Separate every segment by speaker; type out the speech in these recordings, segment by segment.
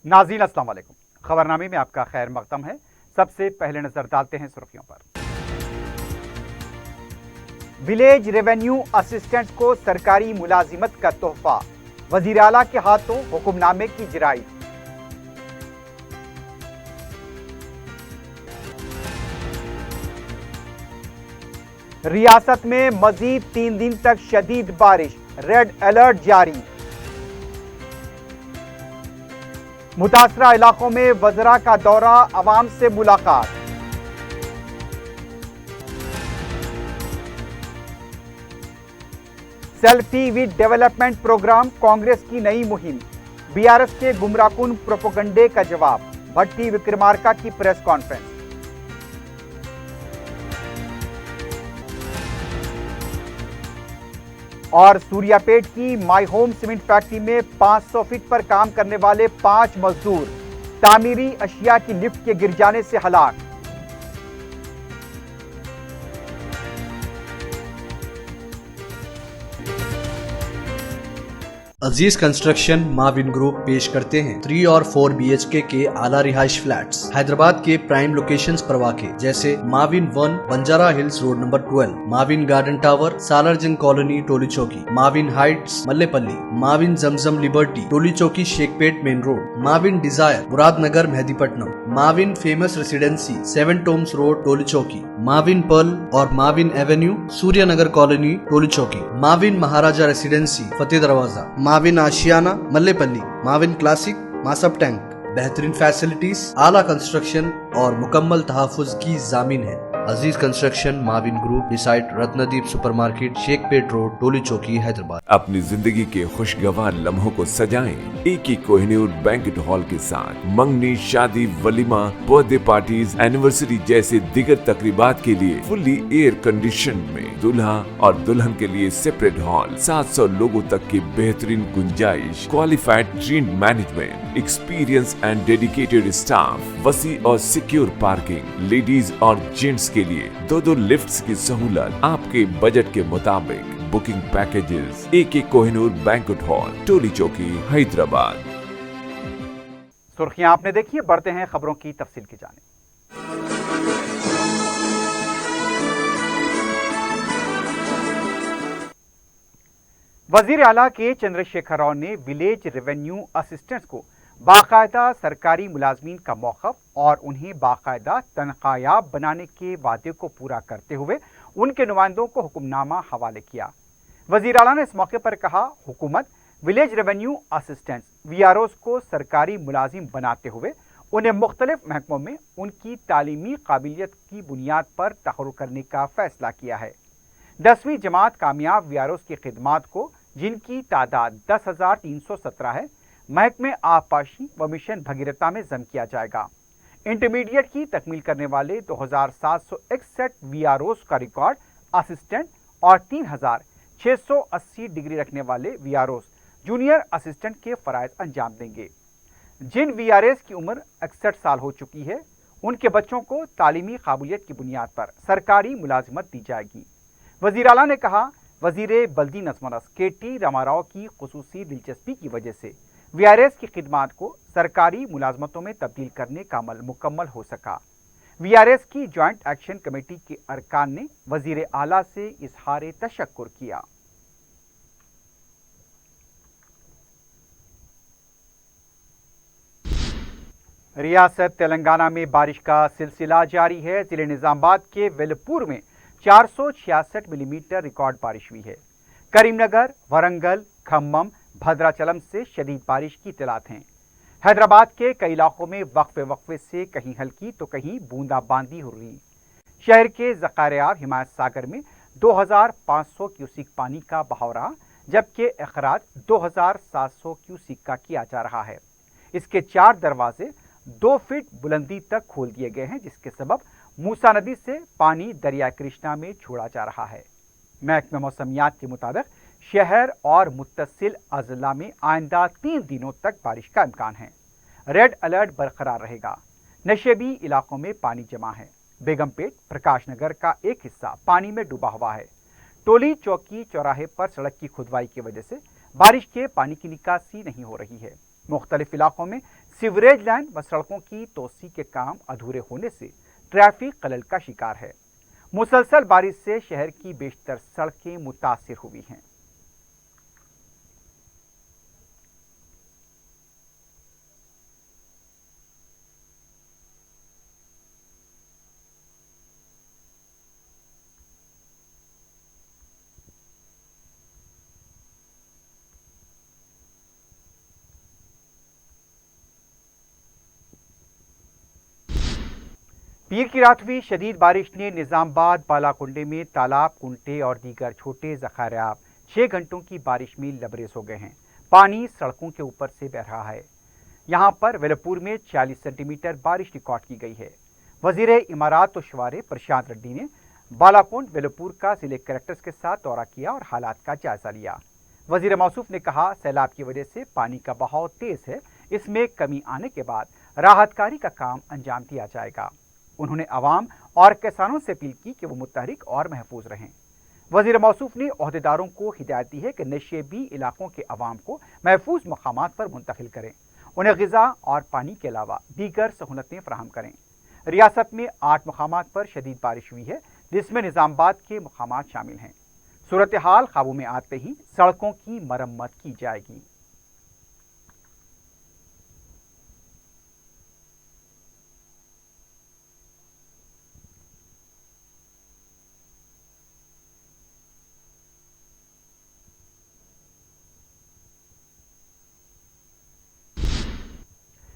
Speaker 1: नाज़रीन अस्सलाम वालेकुम। खबरनामे में आपका खैर मकदम है। सबसे पहले नजर डालते हैं सुर्खियों पर। विलेज रेवेन्यू असिस्टेंट को सरकारी मुलाजिमत का तोहफा, वजीर आला के हाथों हुक्मनामे की जराई। रियासत में मजीद 3 दिन तक शदीद बारिश, रेड अलर्ट जारी। मुतासरा इलाकों में वज़रा का दौरा, अवाम से मुलाकात। Selfie with development program Congress की नई मुहिम, बीआरएस के गुमराहकुन प्रोपोगंडे का जवाब, भट्टी विक्रमार्का की प्रेस कॉन्फ्रेंस। और सूर्यापेट की माई होम सीमेंट फैक्ट्री में 500 फीट पर काम करने वाले 5 मजदूर तामीरी अशिया की लिफ्ट के गिर जाने से हलाक।
Speaker 2: अजीज कंस्ट्रक्शन माविन ग्रुप पेश करते हैं 3 और 4 BHK के आला रिहाइश फ्लैट्स हैदराबाद के प्राइम लोकेशंस पर वाक़े, जैसे Mavin 1 Banjara hills road number 12, Mavin garden tower Salarjung colony Toli Chowki, Mavin heights Mallepally, Mavin Zamzam liberty Toli Chowki Shaikpet main road, Mavin desire Muradnagar Mehdipatnam, Mavin famous residency 7 tombs road Toli Chowki, Mavin pearl और Mavin avenue Suryanagar colony Toli Chowki, Mavin Maharaja residency Fateh Darwaza, Mavin Ashiyana Mallepally, Mavin classic Masab tank. बेहतरीन फैसिलिटीज, आला कंस्ट्रक्शन और मुकम्मल तहफ़्फ़ुज़ की ज़ामिन है। Aziz construction Mavin group beside Ratnadeep supermarket Shaikpet road Toli Chowki Hyderabad.
Speaker 3: अपनी जिंदगी के खुशगवार लम्हों को सजाएं एक ही कोहिनूर बैंक्वेट हॉल के साथ। मंगनी, शादी, वलीमा, बर्थडे पार्टीज, एनिवर्सरी जैसे दिगर तकरीबात के लिए फुल्ली एयर कंडीशन में दूल्हा और दुल्हन के लिए सेपरेट हॉल, 700 लोगों तक की बेहतरीन गुंजाइश, qualified trained management, experience and dedicated staff, वसी और सिक्योर पार्किंग, लेडीज और जेंट्स के लिए 2 लिफ्ट्स की सहूलत आपके बजट के मुताबिक। Booking packages AK Kohinoor banquet hall Toli Chowki Hyderabad.
Speaker 1: सुर्खियां आपने देखी, बढ़ते हैं खबरों की तफसील की जानिब। वजीर आला के चंद्रशेखर राव ने विलेज रेवेन्यू असिस्टेंट्स को बाकायदा सरकारी मुलाजमीन का मौक़िफ़ और उन्हें बाकायदा तनख्वाहयाब बनाने के वादे को पूरा करते हुए उनके नुमाइंदों को हुक्मनामा हवाले किया। वज़ीर आला ने इस मौके पर कहा, हुकूमत विलेज रेवेन्यू असिस्टेंट्स VROs को सरकारी मुलाजिम बनाते हुए उन्हें मुख्तलिफ महकमों में उनकी तालीमी काबिलियत की बुनियाद पर तखर्रुज करने का फैसला किया है। 10वीं जमात कामयाब VROs की खिदमात को, जिनकी तादाद 10,317 है, महकमे आबपाशी व मिशन भगीरथा में जम किया जाएगा। इंटरमीडिएट की तकमील करने वाले 2,761 VROs का रिकॉर्ड असिस्टेंट और 3,680 डिग्री रखने वाले VROs जूनियर असिस्टेंट के फराइज अंजाम देंगे। जिन VRAs की उम्र 61 साल हो चुकी है, उनके बच्चों को तालीमी काबिलियत की बुनियाद पर सरकारी मुलाजिमत दी जाएगी। वज़ीर आला ने कहा, वज़ीर बल्दी नज़्म-ओ-नस्क KT रामाराव की खुसूसी दिलचस्पी की वजह से VRAs की खिदमात को सरकारी मुलाजमतों में तब्दील करने का अमल मुकम्मल हो सका। VRAs की जॉइंट एक्शन कमेटी के अरकान ने वज़ीर आला से इज़हार तशक्कुर किया। रियासत तेलंगाना में बारिश का सिलसिला जारी है। जिले निजामाबाद के वेलपुर में 466 मिलीमीटर रिकॉर्ड बारिश हुई है। करीमनगर, वरंगल, खम्मम, भद्राचलम से शदीद बारिश की इत्तलात हैं। हैदराबाद के कई इलाकों में वक्फे वक्फे से कहीं हल्की तो कहीं बूंदाबांदी हो रही। शहर के ज़खारियाब हिमायत सागर में 2,500 क्यूसिक पानी का बहाव रहा, जबकि अखराज 2,700 क्यूसिक का किया जा रहा है। इसके 4 दरवाजे 2 फीट बुलंदी तक खोल दिए गए हैं, जिसके सबब मूसा नदी से पानी दरिया कृष्णा में छोड़ा जा रहा है। महकमे मौसमियात के मुताबिक शहर और मुत्तसिल अजला में आइंदा 3 दिनों तक बारिश का इम्कान है। रेड अलर्ट बरकरार रहेगा। नशेबी इलाकों में पानी जमा है। बेगमपेट, प्रकाश नगर का एक हिस्सा पानी में डूबा हुआ है। टोली चौकी चौराहे पर सड़क की खुदवाई की वजह से बारिश के पानी की निकासी नहीं हो रही है। मुख्तलिफ इलाकों में सीवरेज लाइन व सड़कों की तोसी के काम अधूरे होने से ट्रैफिक खलल का शिकार है। मुसलसल बारिश से शहर की बेशतर सड़कें मुतासिर हुई हैं। पीर की रात हुई शदीद बारिश ने निजामाबाद बालाकुंडे में तालाब, कुंटे और दीगर छोटे ज़खारात 6 घंटों की बारिश में लबरेज हो गए हैं। पानी सड़कों के ऊपर से बह रहा है। यहां पर वेलपुर में 40 सेंटीमीटर बारिश रिकॉर्ड की गई है। वजीर इमारात व शवारे प्रशांत रेड्डी ने बालाकुंड वेलपुर का जिले कलेक्टर्स के साथ दौरा किया और हालात का जायजा लिया। वजीर मौसूफ ने कहा, सैलाब की वजह से पानी का बहाव तेज है, इसमें कमी आने के बाद राहतकारी का काम अंजाम दिया जाएगा। उन्होंने अवाम और किसानों से अपील की कि वो मुतहरिक और महफूज रहें। वजीर मौसूफ ने ओहदेदारों को हिदायत दी है कि नशेबी इलाकों के अवाम को महफूज मकामात पर मुंतकिल करें, उन्हें ग़िज़ा और पानी के अलावा दीगर सहूलतें फराहम करें। रियासत में 8 मकामात पर शदीद बारिश हुई है, जिसमें निज़ामाबाद के मकामात शामिल हैं। सूरत हाल काबू में आते ही सड़कों की मरम्मत की जाएगी।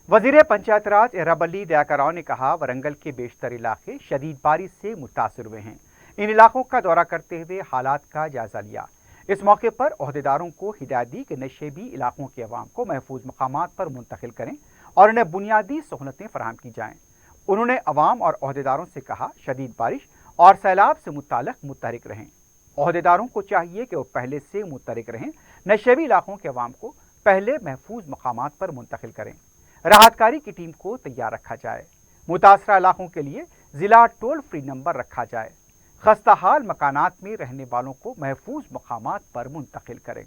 Speaker 1: वजीर पंचायत राज एराबली दयाकराव ने कहा, वरंगल के बेशतर इलाके शदीद बारिश से मुतासिर हुए हैं। इन इलाकों का दौरा करते हुए हालात का जायजा लिया। इस मौके पर ओहदेदारों को हिदायत दी कि नशेबी इलाकों के अवाम को महफूज मकामात पर मुंतकिल करें और उन्हें बुनियादी सहूलतें फराहम की जाएं। उन्होंने अवाम और ओहदेदारों से कहा, शदीद बारिश और सैलाब से मुताल्लिक़ मुतहरिक रहें। ओहदेदारों को चाहिए कि वो पहले से मुतहरिक रहें, नशेबी इलाकों के अवाम को पहले महफूज मकामात पर मुंतकिल करें। राहतकारी की टीम को तैयार रखा जाए। मुतासरा इलाकों के लिए जिला टोल फ्री नंबर रखा जाए। खस्ताहाल मकानात में रहने वालों को महफूज मकामात पर मुंतकिल करें।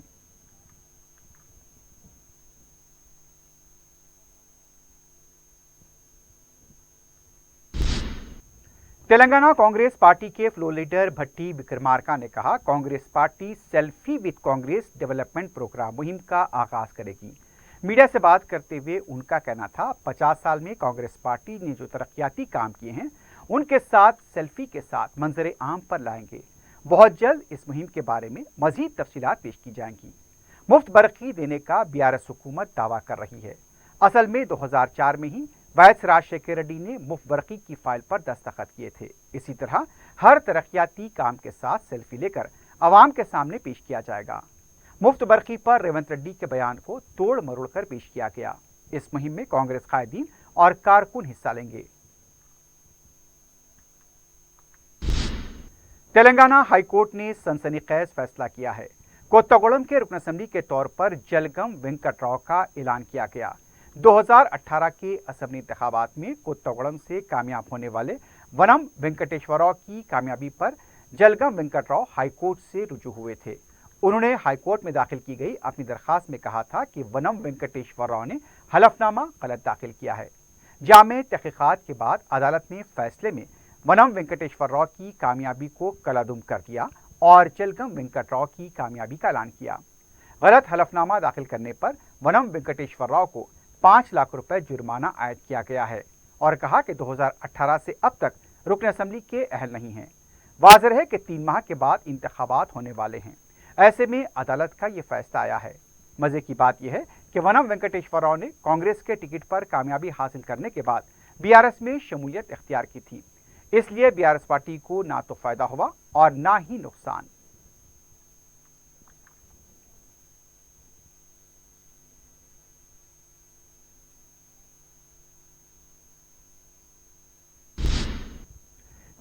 Speaker 1: तेलंगाना कांग्रेस पार्टी के फ्लोर लीडर भट्टी विक्रमार्का ने कहा, Congress party selfie with Congress development program मुहिम का आगाज करेगी। मीडिया से बात करते हुए उनका कहना था, 50 साल में कांग्रेस पार्टी ने जो तरक्याती काम किए हैं उनके साथ सेल्फी के साथ मंजरे आम पर लाएंगे। बहुत जल्द इस मुहिम के बारे में मजीद तफसीलात पेश की जाएंगी। मुफ्त बरक़ी देने का बीआरएस हुकूमत दावा कर रही है। असल में 2004 में ही वायस राजशेखर रेड्डी ने मुफ्त बरक़ी की फाइल पर दस्तखत किए थे। इसी तरह हर तरक्याती काम के साथ सेल्फी लेकर आवाम के सामने पेश किया जाएगा। मुफ्त बरक़ी पर रेवंत रेड्डी के बयान को तोड़ मरोड़ कर पेश किया गया। इस मुहिम में कांग्रेस कायदीन और कारकुन हिस्सा लेंगे। तेलंगाना हाईकोर्ट ने सनसनीखेज फैसला किया है। कोत्तागुड़म के रुकन असेंबली के तौर पर जलगम वेंकटराव का ऐलान किया गया। 2018 के असेंबली इंतखाबात में कोत्तागुड़म से कामयाब होने वाले वनम वेंकटेश्वरराव की कामयाबी पर जलगम वेंकटराव हाईकोर्ट से रुजू हुए थे। उन्होंने हाईकोर्ट में दाखिल की गई अपनी दरखास्त में कहा था कि वनम वेंकटेश्वरराव ने हलफनामा गलत दाखिल किया है। जामे तहकीकात के बाद अदालत ने फैसले में वनम वेंकटेश्वरराव की कामयाबी को कलादुम कर दिया और जलगम वेंकटराव की कामयाबी का ऐलान किया। गलत हलफनामा दाखिल करने पर वनम वेंकटेश्वरराव को 5 लाख रुपए जुर्माना आयद किया गया है और कहा कि 2018 से अब तक रुकन असेंबली के अहल नहीं हैं। वाज़ेह है कि 3 माह के बाद इंतखाबात होने वाले हैं। ऐसे में अदालत का ये फैसला आया है। मजे की बात यह है कि वनम वेंकटेश्वरराव ने कांग्रेस के टिकट पर कामयाबी हासिल करने के बाद बीआरएस में शमूलियत इख्तियार की थी, इसलिए बीआरएस पार्टी को ना तो फायदा हुआ और ना ही नुकसान।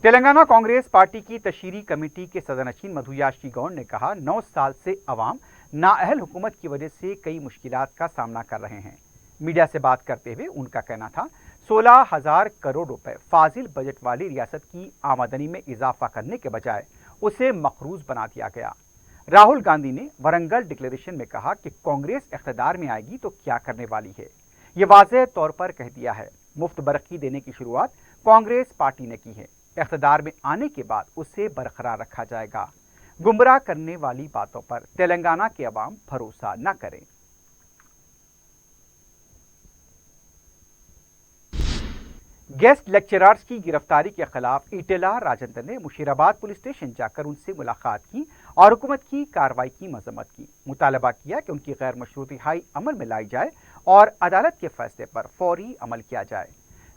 Speaker 1: तेलंगाना कांग्रेस पार्टी की तशरीरी कमेटी के सदरनशीन मधुयाशी गौड़ ने कहा, 9 साल से अवाम नाअहल हुकूमत की वजह से कई मुश्किलात का सामना कर रहे हैं। मीडिया से बात करते हुए उनका कहना था, 16,000 करोड़ रुपए फाजिल बजट वाली रियासत की आमदनी में इजाफा करने के बजाय उसे मखरूज बना दिया गया। راہل گاندھی نے ورنگل ڈکلیریشن میں کہا کہ کانگریس اقتدار میں آئے گی تو کیا کرنے والی ہے، یہ واضح طور پر کہہ دیا ہے۔ مفت برقی دینے کی شروعات کانگریس پارٹی نے کی ہے، اقتدار میں آنے کے بعد اسے برقرار رکھا جائے گا۔ گمراہ کرنے والی باتوں پر تلنگانہ کے عوام بھروسہ نہ کریں۔ گیسٹ لیکچررز کی گرفتاری کے خلاف ایٹلہ راجندر نے مشیر آباد پولیس اسٹیشن جا کر ان سے ملاقات کی اور حکومت کی کارروائی کی مذمت کی۔ مطالبہ کیا کہ ان کی غیر مشروط رہائی عمل میں لائی جائے اور عدالت کے فیصلے پر فوری عمل کیا جائے۔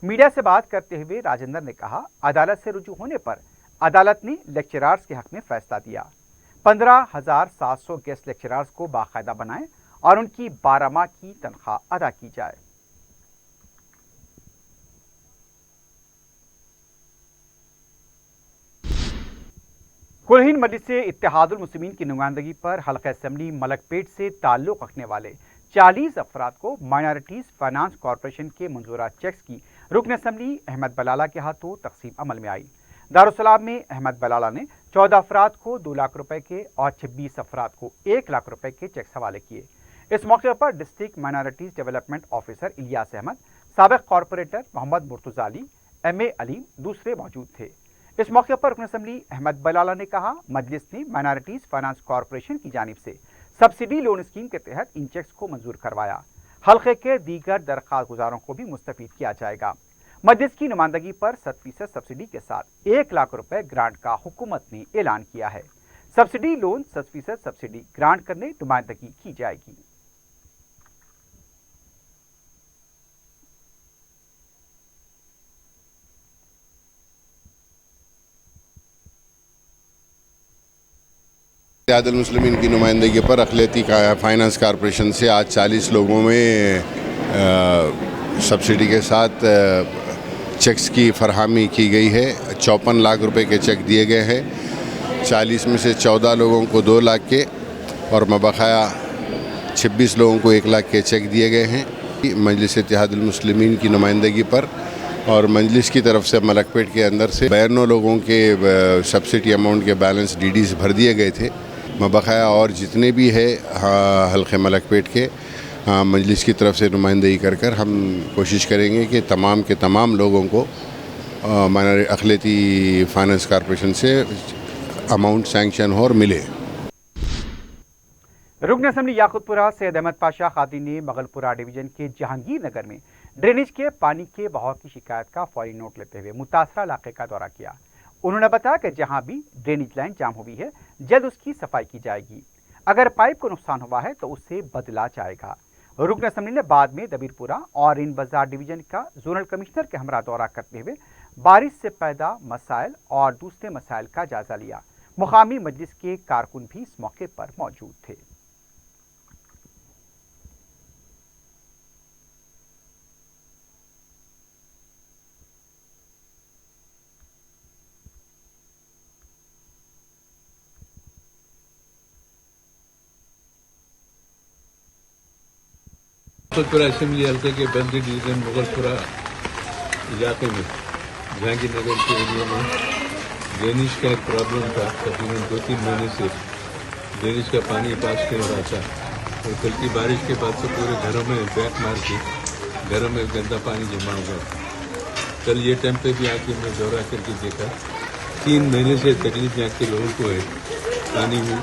Speaker 1: میڈیا سے بات کرتے ہوئے راجندر نے کہا، عدالت سے رجوع ہونے پر عدالت نے لیکچررز کے حق میں فیصلہ دیا۔ 15,700 گیسٹ لیکچررز کو باقاعدہ بنائیں اور ان کی 12 ماہ کی تنخواہ ادا کی جائے۔ کل ہند مجلس اتحاد المسلمین کی نمائندگی پر حلقہ اسمبلی ملک پیٹ سے تعلق رکھنے والے 40 افراد کو مائنارٹیز فائنانس کارپوریشن کے منظورہ چیکس کی رکن اسمبلی احمد بلالہ کے ہاتھوں تقسیم عمل میں آئی۔ دارالسلام میں احمد بلالہ نے 14 افراد کو 2 لاکھ روپے کے اور 26 افراد کو 1 لاکھ روپے کے چیکس حوالے کیے۔ اس موقع پر district minorities development officer Ilyas Ahmed, سابق corporator Mohammed Murtaza Ali, M A Aleem دوسرے موجود تھے۔ اس موقع پر رکن اسمبلی احمد بلالہ نے کہا، مجلس نے مائنارٹیز فائنانس کارپوریشن کی جانب سے سبسڈی لون اسکیم کے تحت ان چیکس کو منظور کروایا۔ حلقے کے دیگر درخواست گزاروں کو بھی مستفید کیا جائے گا۔ مجلس کی نمائندگی پر 100% سبسڈی کے ساتھ 1 لاکھ روپے گرانٹ کا حکومت نے اعلان کیا ہے۔ سبسڈی لون 100% سبسڈی گرانٹ کرنے نمائندگی کی جائے گی۔
Speaker 4: اتحاد المسلمین کی نمائندگی پر اقلیتی فائنانس کارپوریشن سے آج 40 لوگوں میں سبسڈی کے ساتھ چیکس کی فراہمی کی گئی ہے۔ 54 لاکھ روپے کے چیک دیے گئے ہیں۔ 40 میں سے 14 لوگوں کو 2 لاکھ کے اور مبقایا 26 لوگوں کو 1 لاکھ کے چیک دیے گئے ہیں۔ مجلس اتحاد المسلمین کی نمائندگی پر اور مجلس کی طرف سے ملک پیٹ کے اندر سے 92 لوگوں کے سبسڈی اماؤنٹ کے بیلنس ڈی ڈیز بھر دیے گئے تھے۔ مبقایا اور جتنے بھی ہے حلقے ملک پیٹ کے مجلس کی طرف سے نمائندگی کر ہم کوشش کریں گے کہ تمام کے تمام لوگوں کو اقلیتی فائنانس کارپوریشن سے اماؤنٹ سینکشن ہو اور ملے۔
Speaker 1: رکن اسمبلی یاقوت پورہ سید احمد پاشا خادی نے مغل پورہ ڈویژن کے جہانگیر نگر میں ڈرینیج کے پانی کے بہاؤ کی شکایت کا فوری نوٹ لیتے ہوئے متاثرہ علاقے کا دورہ کیا۔ انہوں نے بتایا کہ جہاں بھی ڈرینیج لائن جام ہوئی ہے جلد اس کی صفائی کی جائے گی۔ اگر پائپ کو نقصان ہوا ہے تو اسے بدلا جائے گا۔ رکن اسمبلی نے بعد میں دبیر پورہ اور ان بازار ڈویژن کا زونل کمشنر کے ہمراہ دورہ کرتے ہوئے بارش سے پیدا مسائل اور دوسرے مسائل کا جائزہ لیا۔ مقامی مجلس کے کارکن بھی اس موقع پر موجود تھے۔
Speaker 5: یاقوت پورہ اسمبلی حلقے کے بندی ڈویژن مغل پورہ علاقے میں جہانگیر نگر کے ایریا میں ڈرینیج کا ایک پرابلم تھا۔ تقریباً 2-3 مہینے سے ڈرینیج کا پانی پاس نہیں ہو رہا تھا اور کل کی بارش کے بعد سے پورے گھروں میں بیک مار کے گھروں میں گندا پانی جمع ہو گیا تھا۔ کل یہ ٹائم پہ بھی آ کے میں دورہ کر کے دیکھا، 3 مہینے سے تکلیف یہاں کے لوگوں کو ہے۔ پانی میں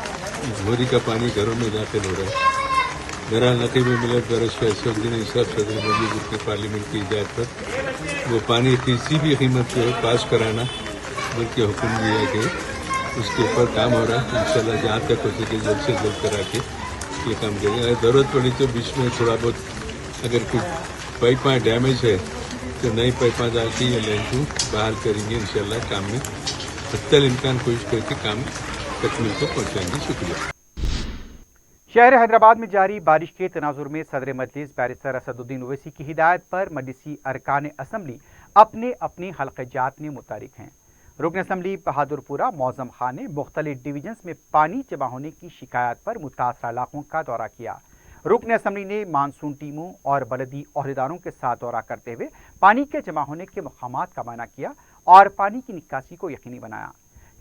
Speaker 5: بھوری کا پانی گھروں میں داخل ہو رہا ہے۔ میرا نقیب ملت برش کا اسودین صاحب صدر مجلس کی پارلیمنٹ کی ہدایت پر وہ پانی کسی بھی قیمت پہ پاس کرانا بلکہ حکم دیا کہ اس کے اوپر کام ہو رہا ہے۔ انشاءاللہ جہاں تک ہو سکے جلد سے جلد کرا کے یہ کام کریں گے۔ اگر ضرورت پڑی تو بیچ میں تھوڑا بہت اگر کچھ پائپاں ڈیمیج ہے تو نئی پائپاں ڈال کے یہ لائن کو بحال کریں گے۔ انشاءاللہ کام میں حتی الامکان کوشش کر کے کام تکمیل کو پہنچائیں گے۔ شکریہ۔
Speaker 1: شہر حیدرآباد میں جاری بارش کے تناظر میں صدر مجلس بیرسٹر اسد الدین اویسی کی ہدایت پر مجلسی ارکان اسمبلی اپنے اپنے حلقہ جات میں متحرک ہیں۔ رکن اسمبلی بہادر پورہ معظم خان نے مختلف ڈویژنز میں پانی جمع ہونے کی شکایات پر متاثرہ علاقوں کا دورہ کیا۔ رکن اسمبلی نے مانسون ٹیموں اور بلدی عہدیداروں کے ساتھ دورہ کرتے ہوئے پانی کے جمع ہونے کے مقامات کا معائنہ کیا اور پانی کی نکاسی کو یقینی بنایا۔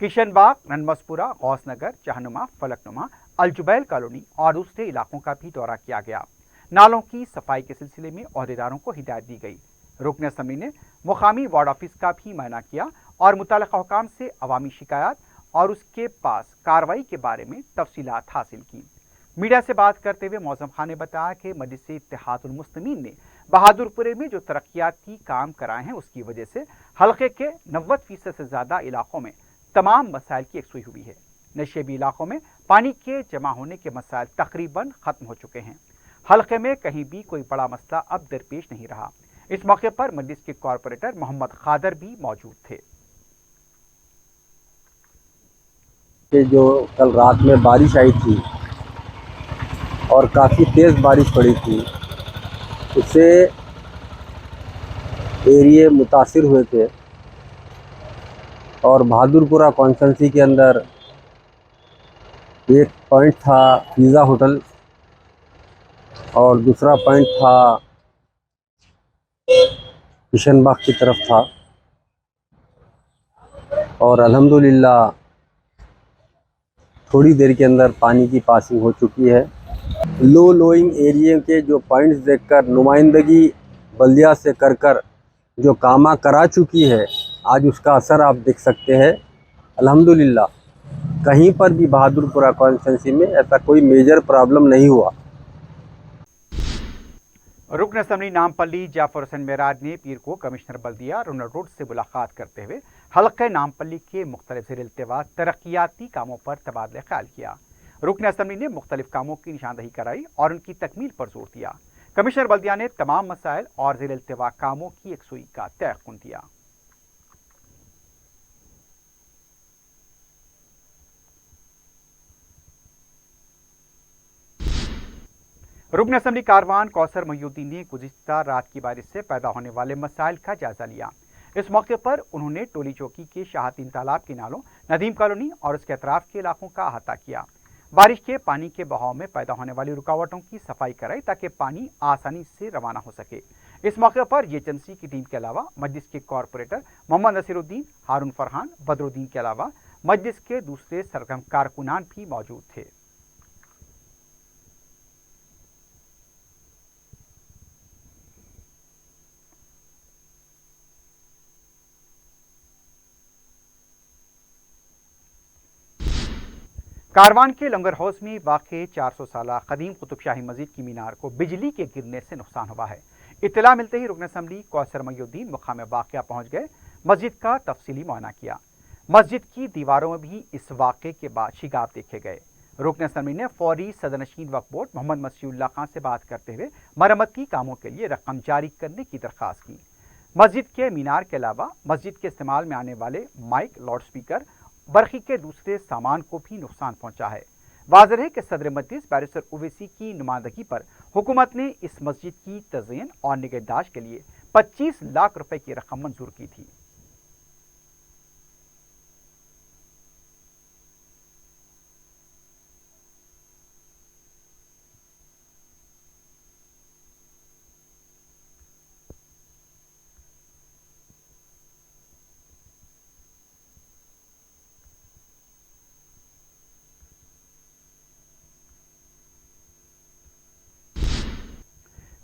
Speaker 1: किशन बाग, ननमसपुरा, गौसनगर, जहनुमा, फलकनुमा, अलजुबैल कॉलोनी और दूसरे इलाकों का भी दौरा किया गया। नालों की सफाई के सिलसिले में अहदेदारों को हिदायत दी गई। रुकन असम्बली ने मुकामी वार्ड ऑफिस का भी मुआयना किया और मुतल्लिका हुकाम से अवामी शिकायत और उसके पास कार्रवाई के बारे में तफसीलात हासिल की। मीडिया से बात करते हुए मौज़म खान ने बताया कि मजलिस इत्तेहादुल मुस्लिमीन ने बहादुरपुरे में जो तरक्याती काम कराए हैं उसकी वजह से हल्के के 90% से ज़्यादा इलाकों में तमाम मसाइल की यकसुई हुई है। नशेबी इलाकों में पानी के जमा होने के मसाइल तकरीबन ख़त्म हो चुके हैं। हल्के में कहीं भी कोई बड़ा मसला अब दरपेश नहीं रहा। इस मौके पर मजलिस के कॉरपोरेटर मोहम्मद खादर भी मौजूद थे।
Speaker 6: जो कल रात में बारिश आई थी और काफ़ी तेज़ बारिश पड़ी थी, उससे एरिए मुतासिर हुए थे और बहादुरपुरा कॉन्स्टिट्यूंसी के अंदर एक पॉइंट था पिज़्ज़ा होटल और दूसरा पॉइंट था किशन बाग की तरफ था। और अल्हम्दुलिल्लाह थोड़ी देर के अंदर पानी की पासिंग हो चुकी है। लो लोइंग एरिया के जो पॉइंट्स देखकर नुमाइंदगी बल्दिया से कर जो कामा करा चुकी है, आज उसका असर आप देख सकते हैं। अल्हम्दुलिल्लाह कहीं पर भी बहादुरपुरा कॉन्स्टिट्यूंसी में ऐसा कोई मेजर प्रॉब्लम नहीं हुआ।
Speaker 1: रुकन असम्बली नामपल्ली जाफर हुसैन मेराज ने पीर को कमिश्नर बल्दिया रोनल रोड से मुलाकात करते हुए हल्के नामपल्ली के मुख्तलिफ ज़ेर-ए-इल्तिवा तरक्याती कामों पर तबादला ख्याल किया। रुकन असम्बली ने मुख्तलिफ कामों की निशानदही कराई और उनकी तकमील पर जोर दिया। कमिश्नर बल्दिया ने तमाम मसाइल और ज़ेर-ए-इल्तिवा कामों की यकसुई का तयक़ुन दिया। रुकन असम्बली कारवान कौसर मोहिउद्दीन ने गुज़िश्ता रात की बारिश से पैदा होने वाले मसाइल का जायजा लिया। इस मौके पर उन्होंने टोली चौकी के शाहतीन तालाब के नालों, नदीम कॉलोनी और उसके अतराफ के इलाकों का अहाता किया। बारिश के पानी के बहाव में पैदा होने वाली रुकावटों की सफाई कराई ताकि पानी आसानी से रवाना हो सके। इस मौके पर एजेंसी की टीम के अलावा मजलिस के कॉरपोरेटर मोहम्मद नसीरुद्दीन, हारून फरहान, बदरुद्दीन के अलावा मजलिस के दूसरे सरगर्म कारकुनान भी मौजूद थे। कारवान के लंगर हाउस में वाक़े 400 साला कदीम कुतुब शाही मस्जिद की मीनार को बिजली के गिरने से नुकसान हुआ है। इत्तला मिलते ही रुकन असम्बली कौसर मोहिउद्दीन मुकाम वाक़या पहुँच गए, मस्जिद का तफसीली मुआयना किया। मस्जिद की दीवारों में भी इस वाक़े के बाद शिगाब देखे गए। रुकन असम्बली ने फौरी सदरनशीन वक्फ बोर्ड मोहम्मद मसीउल्लाह खान से बात करते हुए मरम्मती कामों के लिए रकम जारी करने की दरख्वास्त की। मस्जिद के मीनार के अलावा मस्जिद के इस्तेमाल में आने वाले माइक, लाउड स्पीकर, बरखी के दूसरे सामान को भी नुकसान पहुंचा है। वाज़ेह है कि सदर मजलिस बैरिस्टर ओवैसी की नुमाइंदगी पर हुकूमत ने इस मस्जिद की तज़यीन और निगहदाश्त के लिए 25 लाख रुपए की रकम मंजूर की थी।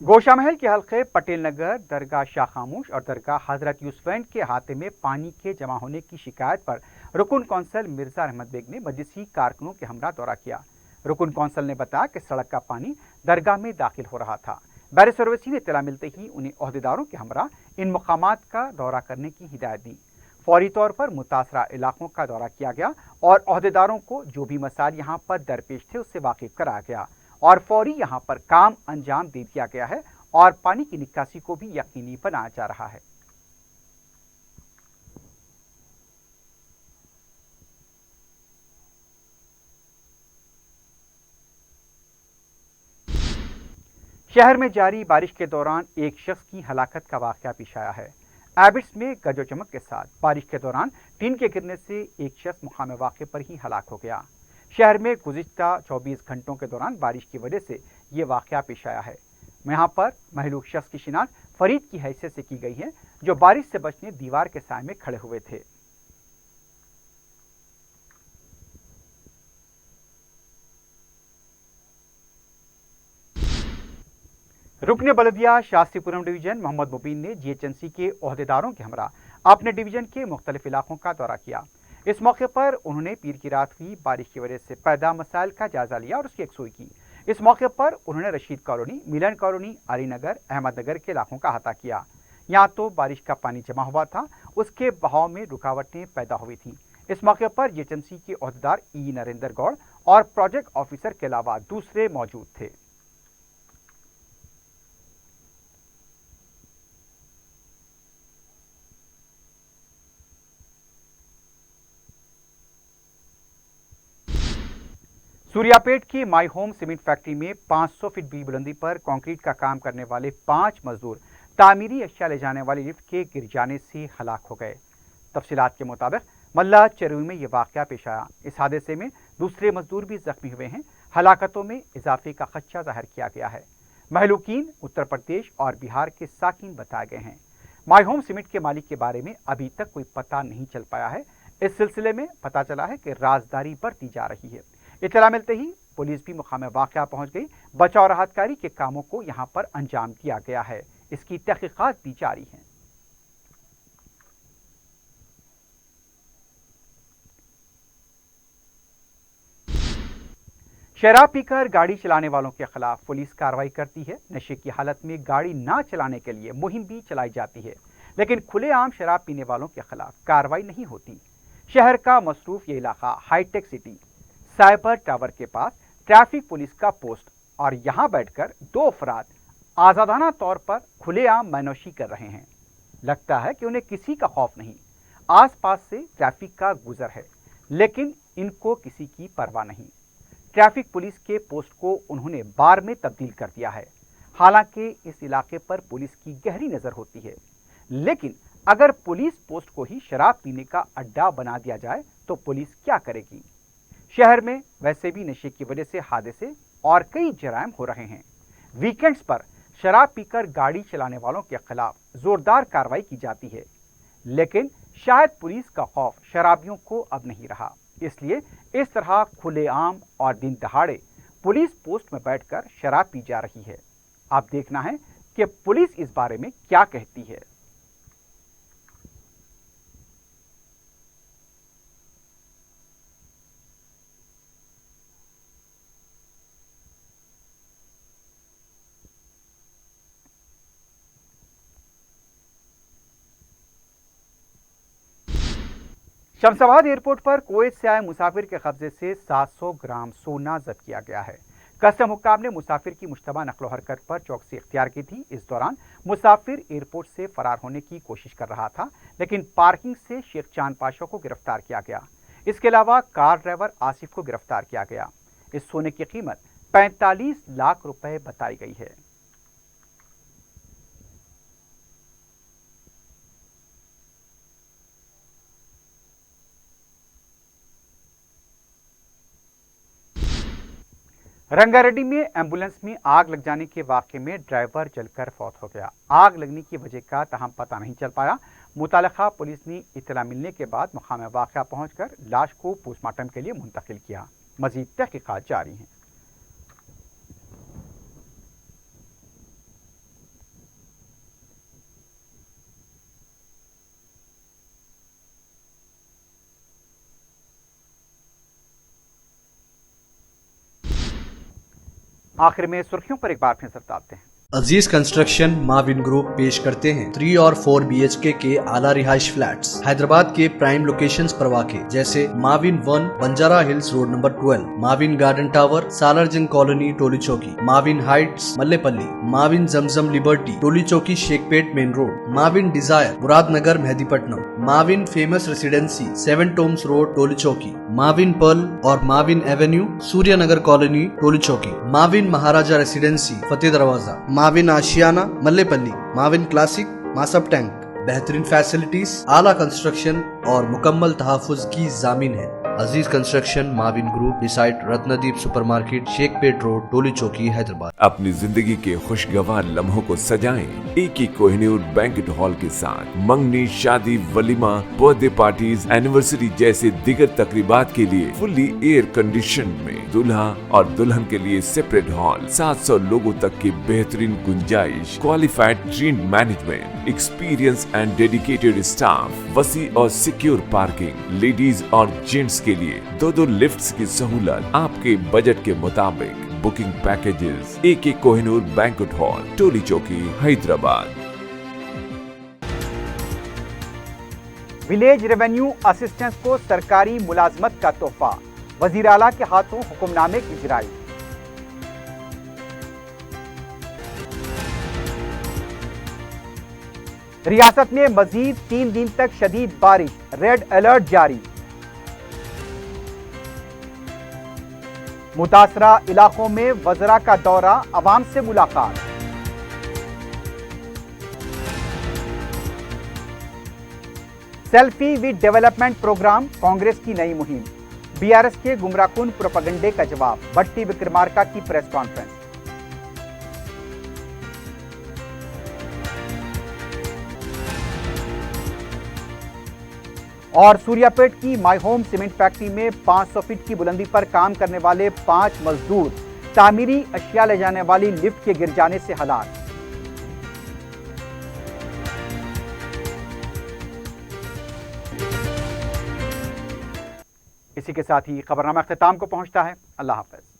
Speaker 1: गोशा महल के हल्के पटेल नगर, दरगाह शाह खामोश और दरगाह हजरत यूसुफैन के अहाते में पानी के जमा होने की शिकायत पर रुकन कौंसल मिर्जा अहमद बेग ने मजलिसी कारकुनों के हमरा दौरा किया। रुकन कौंसल ने बताया कि सड़क का पानी दरगाह में दाखिल हो रहा था। बैरिस्टर ओवैसी ने इत्तला मिलते ही उन्हें अहदेदारों के हमरा इन मकामात का दौरा करने की हिदायत दी। फौरी तौर पर मुतासरा इलाकों का दौरा किया गया और अहदेदारों को जो भी मसाइल यहाँ पर दरपेश थे उससे वाकिफ कराया गया और फौरी यहाँ पर काम अंजाम दे दिया गया है और पानी की निकासी को भी यकीनी बनाया जा रहा है। शहर में जारी बारिश के दौरान एक शख्स की हलाकत का वाकया पेश आया है। एबिट्स में गरज चमक के साथ बारिश के दौरान टीन के गिरने से एक शख्स मुकाम वाक़े पर ही हलाक हो गया। शहर में गुज़िश्ता 24 घंटों के दौरान बारिश की वजह से ये वाक़या पेश आया है। यहाँ पर महलूक शख्स की शिनाख्त फरीद की हैसियत से की गई है, जो बारिश से बचने दीवार के साए में खड़े हुए थे। रुकने बलदिया शास्त्रीपुरम डिवीजन मोहम्मद मुबीन ने जीएचएमसी के ओहदेदारों के हमरा अपने डिवीजन के मुख्तलिफ इलाकों का दौरा किया। इस मौके पर उन्होंने पीर की रात हुई बारिश की वजह से पैदा मसाइल का जायजा लिया और उसकी यकसुई की। इस मौके पर उन्होंने रशीद कॉलोनी, मिलन कॉलोनी, अली नगर, अहमदनगर के इलाकों का अहाता किया। यहाँ तो बारिश का पानी जमा हुआ था, उसके बहाव में रुकावटें पैदा हुई थी। इस मौके पर जीएचएमसी के ओहदेदार ई नरेंद्र गौड़ और प्रोजेक्ट ऑफिसर के अलावा दूसरे मौजूद थे। सूर्यापेट की माई होम सीमेंट फैक्ट्री में 500 फीट की बुलंदी पर कंक्रीट का काम करने वाले 5 मजदूर तामीरी अशिया ले जाने वाली लिफ्ट के गिर जाने से हलाक हो गए। तफसीलात के मुताबिक मल्ला चरुई में यह वाकया पेश आया। इस हादसे में दूसरे मजदूर भी जख्मी हुए हैं। हलाकतों में इजाफे का खदशा जाहिर किया गया है। महलूकीन उत्तर प्रदेश और बिहार के साकिन बताए गए हैं। माई होम सीमेंट के मालिक के बारे में अभी तक कोई पता नहीं चल पाया है। इस सिलसिले में पता चला है कि राजदारी बढ़ती जा रही है। इत्तला मिलते ही पुलिस भी मुकाम वाक़या पहुंच गई। बचाव राहतकारी के कामों को यहां पर अंजाम दिया गया है। इसकी तहकीकात भी जारी है। शराब पीकर गाड़ी चलाने वालों के खिलाफ पुलिस कार्रवाई करती है। नशे की हालत में गाड़ी ना चलाने के लिए मुहिम भी चलाई जाती है, लेकिन खुलेआम शराब पीने वालों के खिलाफ कार्रवाई नहीं होती। शहर का मसरूफ ये इलाका हाईटेक सिटी साइबर टावर के पास ट्रैफिक पुलिस का पोस्ट और यहां बैठकर 2 अफराद आजादाना तौर पर खुलेआम मैनोशी कर रहे हैं। लगता है कि उन्हें किसी का खौफ नहीं। आसपास से ट्रैफिक का गुजर है, लेकिन इनको किसी की परवाह नहीं। ट्रैफिक पुलिस के पोस्ट को उन्होंने बार में तब्दील कर दिया है। हालांकि इस इलाके पर पुलिस की गहरी नजर होती है, लेकिन अगर पुलिस पोस्ट को ही शराब पीने का अड्डा बना दिया जाए तो पुलिस क्या करेगी। शहर में वैसे भी नशे की वजह से हादसे और कई जराइम हो रहे हैं। वीकेंड्स पर शराब पीकर गाड़ी चलाने वालों के खिलाफ जोरदार कार्रवाई की जाती है, लेकिन शायद पुलिस का खौफ शराबियों को अब नहीं रहा। इसलिए इस तरह खुलेआम और दिन दहाड़े पुलिस पोस्ट में बैठकर शराब पी जा रही है। अब देखना है कि पुलिस इस बारे में क्या कहती है। शमशाबाद एयरपोर्ट पर कुवैत से आए मुसाफिर के कब्जे से 700 ग्राम सोना जब्त किया गया है। कस्टम हुक्काम ने मुसाफिर की मुश्तबा नकलो हरकत पर चौकसी इख्तियार की थी। इस दौरान मुसाफिर एयरपोर्ट से फरार होने की कोशिश कर रहा था, लेकिन पार्किंग से शेख चांद पाशा को गिरफ्तार किया गया। इसके अलावा कार ड्राइवर आसिफ को गिरफ्तार किया गया। इस सोने की कीमत 45 लाख रुपए बताई गई है। रंगारेड्डी में एम्बुलेंस में आग लग जाने के वाक़े में ड्राइवर जलकर फौत हो गया। आग लगने की वजह का तहम पता नहीं चल पाया। मुतालिका पुलिस ने इत्तला मिलने के बाद मुकाम वाक़या पहुंचकर लाश को पोस्टमार्टम के लिए मुंतकिल किया। मजीद तहकीकात जारी हैं। आखिर में सुर्खियों पर एक बार फिर नजर डालते हैं।
Speaker 2: अजीज कंस्ट्रक्शन माविन ग्रुप पेश करते हैं 3 और 4 BHK के आला रिहाइश फ्लैट्स हैदराबाद के प्राइम लोकेशंस पर वाक़े जैसे Mavin 1 Banjara hills road number 12, Mavin garden tower Salarjung colony Toli Chowki, Mavin heights Mallepally, Mavin Zamzam liberty Toli Chowki Shaikpet main road, Mavin desire Muradnagar Mehdipatnam, Mavin famous residency 7 tombs road Toli Chowki, Mavin pearl और Mavin avenue Suryanagar colony Toli Chowki, Mavin Maharaja residency Fateh Darwaza, Mavin Ashiyana Mallepally, Mavin classic Masab tank. बेहतरीन फैसिलिटीज, आला कंस्ट्रक्शन और मुकम्मल तहफ़्फ़ुज़ की ज़ामीन है। Aziz construction Mavin group beside Ratnadeep supermarket Shaikpet road Toli Chowki Hyderabad.
Speaker 3: अपनी जिंदगी के खुशगवार लम्हों को सजाएं एक ही कोहिनूर बैंक्वेट हॉल के साथ। मंगनी, शादी, वलीमा, बर्थडे पार्टीज, एनिवर्सरी जैसे दिगर तकरीबात के लिए फुल्ली एयर कंडीशन में दूल्हा और दुल्हन के लिए सेपरेट हॉल, 700 लोगों तक की बेहतरीन गुंजाइश, qualified trained management, experience and dedicated staff, वसी और सिक्योर पार्किंग, लेडीज और जेंट्स के लिए 2 लिफ्ट्स की सहूलत आपके बजट के मुताबिक। Booking packages AK Kohinoor banquet hall, Toli Chowki, Hyderabad.
Speaker 1: Village revenue assistants को सरकारी मुलाजमत का तोहफा, वजीर आला के हाथों हुक्मनामे की इजराई। रियासत में मजीद 3 दिन तक शदीद बारिश, रेड अलर्ट जारी। मुतासरा इलाकों में वज़रा का दौरा, अवाम से मुलाकात। Selfie with development program, Congress की नई मुहिम। BRS के गुमराहकुन प्रोपेगेंडे का जवाब, भट्टी विक्रमार्का की प्रेस कॉन्फ्रेंस। और सूर्यापेट की माई होम सीमेंट फैक्ट्री में 500 फीट की बुलंदी पर काम करने वाले 5 मजदूर तामीरी अशिया ले जाने वाली लिफ्ट के गिर जाने से हलाक। इसी के साथ ही खबरनामा अख्तिताम को पहुंचता है। अल्लाह हाफ़िज़।